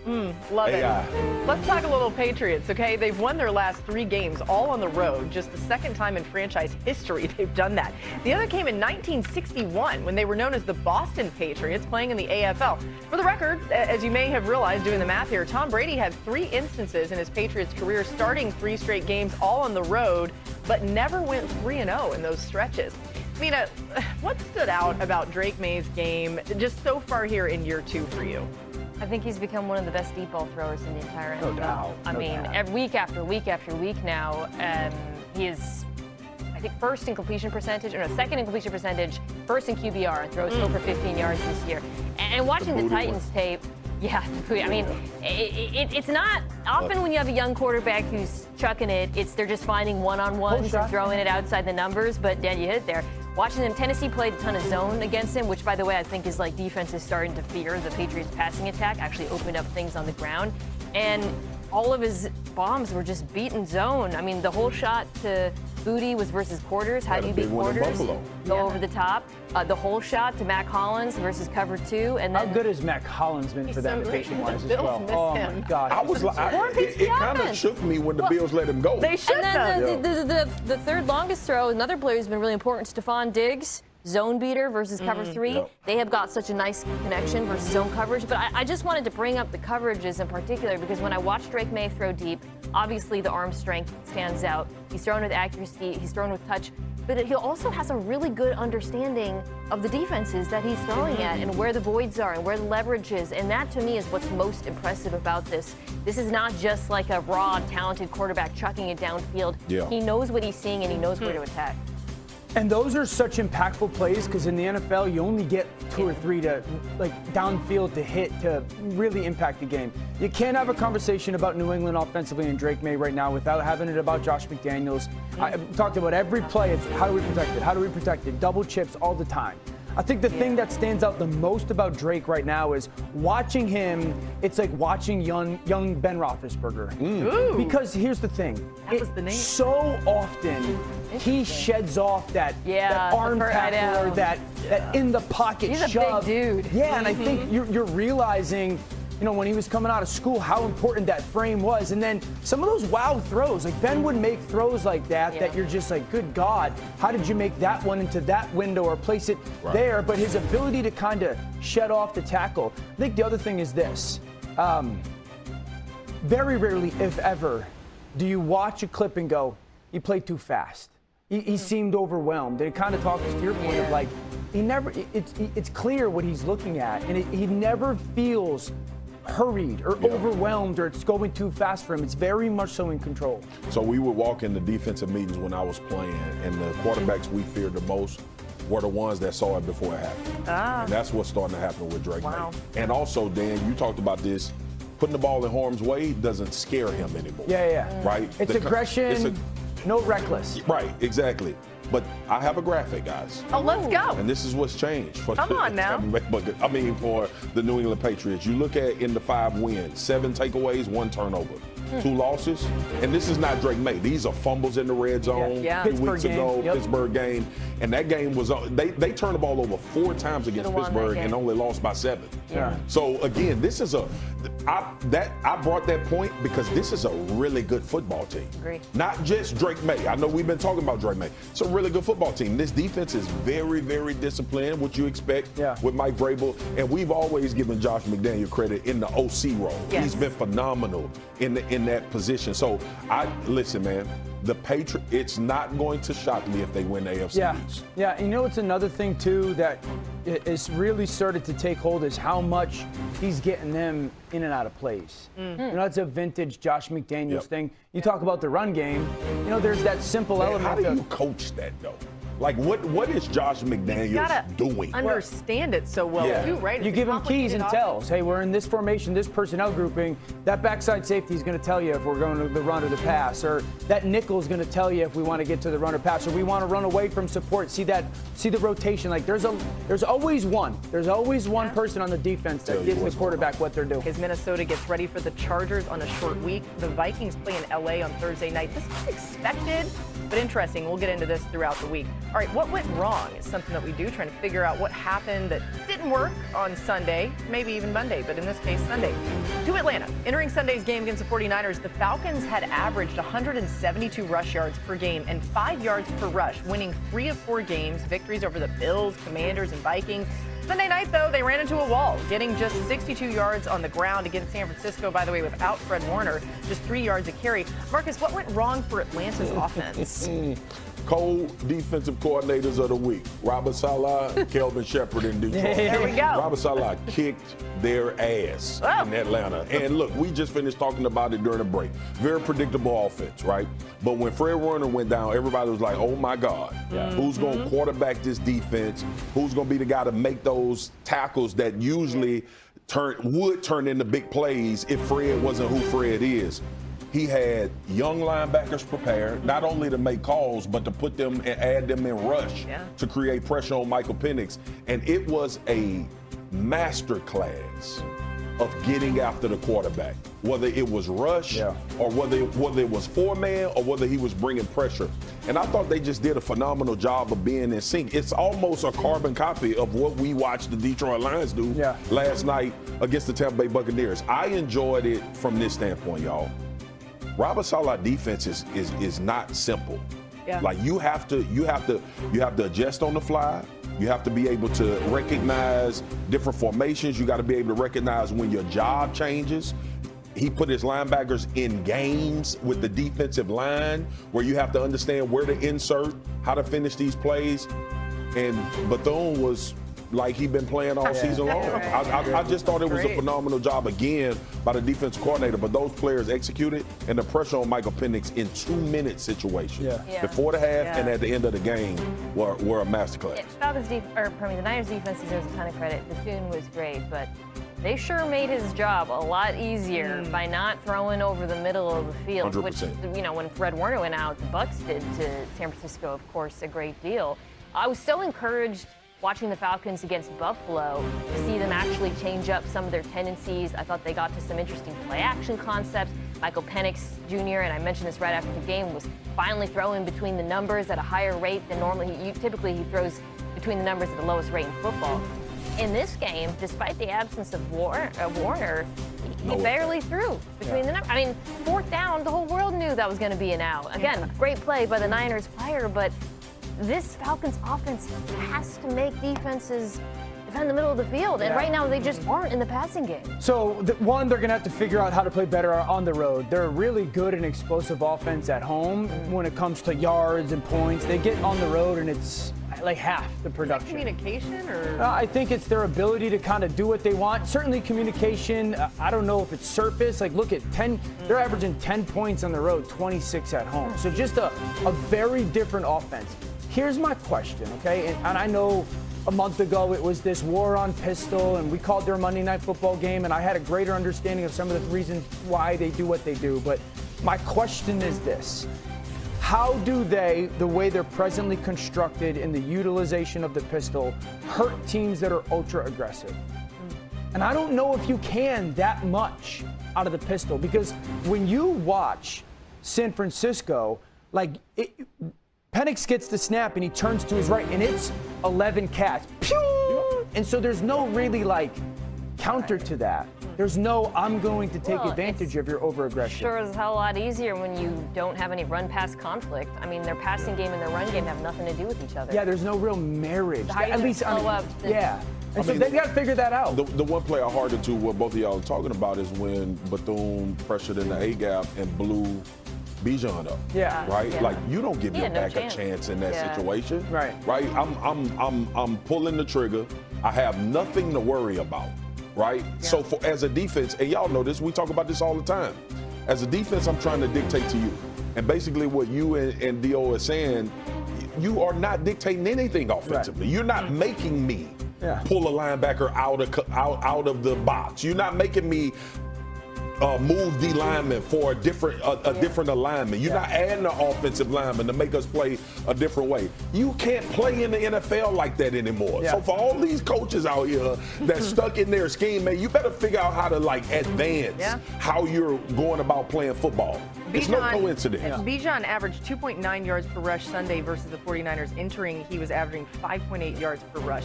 Love AI. it. Let's talk a little Patriots, okay? They've won their last 3 games, all on the road. Just the second time in franchise history they've done that. The other came in 1961 when they were known as the Boston Patriots, playing in the AFL. For the record, as you may have realized doing the math here, Tom Brady had 3 instances in his Patriots career starting 3 straight games, all on the road, but never went 3-0 in those stretches. Mina, what stood out about Drake Maye's game just so far here in year 2 for you? I think he's become one of the best deep ball throwers in the entire NFL. No doubt. I mean, every week after week after week now, he is, I think, first in completion percentage, or no, second in completion percentage, first in QBR, and throws over 15 yards this year. And watching the Titans tape, yeah, I mean, it's not often when you have a young quarterback who's chucking it, they're just finding one-on-ones and throwing it outside the numbers, but Dan, you hit it there. Watching them, Tennessee played a ton of zone against him, which, by the way, I think is like defense is starting to fear the Patriots' passing attack, actually opened up things on the ground. And all of his bombs were just beaten zone. I mean, the whole shot to Booty was versus quarters. How do you beat quarters? Go over the top. The whole shot to Mac Hollins versus cover 2. And then how good has Mac Hollins been for them patient-wise as well? Oh, my gosh. I was like, it kind of shook me when the Bills let him go. They should have. And then the third longest throw, another player who's been really important, Stephon Diggs. Zone beater versus cover 3. Yep. They have got such a nice connection versus zone coverage. But I just wanted to bring up the coverages in particular because when I watched Drake Maye throw deep, obviously the arm strength stands out. He's thrown with accuracy, he's thrown with touch, but he also has a really good understanding of the defenses that he's throwing at and where the voids are and where the leverage is. And that to me is what's most impressive about this. This is not just like a raw, talented quarterback chucking it downfield. Yeah. He knows what he's seeing and he knows where to attack. And those are such impactful plays because in the NFL, you only get 2 or 3 to downfield to hit to really impact the game. You can't have a conversation about New England offensively and Drake Maye right now without having it about Josh McDaniels. I've talked about every play. It's how do we protect it? How do we protect it? Double chips all the time. I think the thing that stands out the most about Drake right now is watching him. It's like watching young Ben Roethlisberger. Because here's the thing. That was the name. So often he sheds off that arm tackler, that in the pocket He's shove. a big dude. Yeah, and I think you're realizing, when he was coming out of school, how important that frame was. And then some of those wow throws, like Ben would make throws like that you're just like, good God, how did you make that one into that window or place it there? But his ability to kind of shed off the tackle. I think the other thing is this. Very rarely, if ever, do you watch a clip and go, he played too fast. He seemed overwhelmed. And it kind of talks to your point of like, it's clear what he's looking at. And he never feels hurried or overwhelmed or it's going too fast for him. It's very much so in control. So we would walk in the defensive meetings when I was playing, and the quarterbacks we feared the most were the ones that saw it before it happened. And that's what's starting to happen with Drake Maye. And also, Dan, you talked about this. Putting the ball in harm's way doesn't scare him anymore. Right? It's aggression, no reckless. Right, exactly. But I have a graphic, guys. Oh, let's go. And this is what's changed for Come on now. for the New England Patriots. You look at in the 5 wins, 7 takeaways, 1 turnover. 2 losses, and this is not Drake Maye. These are fumbles in the red zone. 2 weeks ago, Pittsburgh game, and that game was they turned the ball over 4 times against Pittsburgh and only lost by 7. So again, this is I brought that point because this is a really good football team. Not just Drake Maye. I know we've been talking about Drake Maye. It's a really good football team. This defense is very, very disciplined, what you expect with Mike Vrabel, and we've always given Josh McDaniel credit in the OC role. He's been phenomenal in that position. So listen, man, the Patriots, it's not going to shock me if they win the AFC East. And it's another thing too that is really started to take hold is how much he's getting them in and out of plays. It's a vintage Josh McDaniels thing. You talk about the run game, there's that simple element. How do you coach that though? Like, what is Josh McDaniels doing? Understand it so well, too, right? You give him keys and tells. Hey, we're in this formation, this personnel grouping. That backside safety is going to tell you if we're going to the run or the pass, or that nickel is going to tell you if we want to get to the run or pass, or we want to run away from support. See the rotation. Like, there's always one. There's always one person on the defense that gives the quarterback what they're doing. As Minnesota gets ready for the Chargers on a short week, the Vikings play in LA on Thursday night. This was expected. But interesting, we'll get into this throughout the week. All right, what went wrong is something that we do, trying to figure out what happened that didn't work on Sunday, maybe even Monday, but in this case, Sunday. To Atlanta, entering Sunday's game against the 49ers, the Falcons had averaged 172 rush yards per game and 5 yards per rush, winning 3 of 4 games, victories over the Bills, Commanders, and Vikings. Sunday night, though, they ran into a wall, getting just 62 yards on the ground against San Francisco, by the way, without Fred Warner, just 3 yards a carry. Marcus, what went wrong for Atlanta's offense? Co-defensive coordinators of the week, Robert Saleh, Kelvin Shepard in Detroit. There we go. Robert Saleh kicked their ass in Atlanta. And look, we just finished talking about it during the break. Very predictable offense, right? But when Fred Warner went down, everybody was like, oh my God, who's going to quarterback this defense? Who's going to be the guy to make those tackles that usually would turn into big plays if Fred wasn't who Fred is? He had young linebackers prepared, not only to make calls, but to put them and add them in rush to create pressure on Michael Penix. And it was a master class of getting after the quarterback, whether it was rush or whether it was 4-man or whether he was bringing pressure. And I thought they just did a phenomenal job of being in sync. It's almost a carbon copy of what we watched the Detroit Lions do last night against the Tampa Bay Buccaneers. I enjoyed it from this standpoint, y'all. Robert Saleh defense is not simple. Like you have to adjust on the fly. You have to be able to recognize different formations. You got to be able to recognize when your job changes. He put his linebackers in games with the defensive line where you have to understand where to insert, how to finish these plays. And Bethune was like he'd been playing all season long. I just thought it was a phenomenal job again by the defensive coordinator, but those players executed, and the pressure on Michael Penix in 2-minute situations before the half and at the end of the game were a masterclass. The Niners defense deserves a ton of credit. Bethune was great, but they sure made his job a lot easier by not throwing over the middle of the field, 100%. which, when Fred Warner went out, the Bucs did to San Francisco, of course, a great deal. I was so encouraged watching the Falcons against Buffalo to see them actually change up some of their tendencies. I thought they got to some interesting play-action concepts. Michael Penix Jr., and I mentioned this right after the game, was finally throwing between the numbers at a higher rate than normally. Typically, he throws between the numbers at the lowest rate in football. In this game, despite the absence of Warner, he barely threw between the numbers. I mean, 4th down, the whole world knew that was going to be an out. Again, great play by the Niners player, but this Falcons offense has to make defenses defend the middle of the field, and right now they just aren't in the passing game. So, one, they're going to have to figure out how to play better on the road. They're a really good and explosive offense at home when it comes to yards and points. They get on the road, and it's like half the production. Communication, or? I think it's their ability to kind of do what they want. Certainly communication. I don't know if it's surface. Like, look at 10. They're averaging 10 points on the road, 26 at home. So just a very different offense. Here's my question, okay? And I know a month ago it was this war on pistol, and we called their Monday Night Football game, and I had a greater understanding of some of the reasons why they do what they do. But my question is this. How do they, the way they're presently constructed in the utilization of the pistol, hurt teams that are ultra aggressive? And I don't know if you can that much out of the pistol, because when you watch San Francisco, Penix gets the snap and he turns to his right and it's 11 cats. Pew! And so there's no really counter to that. There's no, I'm going to take advantage of your overaggression. Sure is a hell of a lot easier when you don't have any run-pass conflict. I mean, their passing game and their run game have nothing to do with each other. Yeah, there's no real marriage. At least, And so they've got to figure that out. The one play I harder to what both of y'all are talking about is when Bethune pressured in the A-gap and blew Bijan up. Right? Like, you don't give your back a chance in that situation. Right. I'm pulling the trigger. I have nothing to worry about. Right? So as a defense, and y'all know this, we talk about this all the time. As a defense, I'm trying to dictate to you. And basically what you and D.O. are saying, you are not dictating anything offensively. You're not making me pull a linebacker out of the box. You're not making me move the lineman for a different alignment. You're not adding an offensive lineman to make us play a different way. You can't play in the NFL like that anymore. So for all these coaches out here that's stuck in their scheme, man, you better figure out how to advance how you're going about playing football. It's no coincidence. Bijan averaged 2.9 yards per rush Sunday versus the 49ers. Entering, he was averaging 5.8 yards per rush.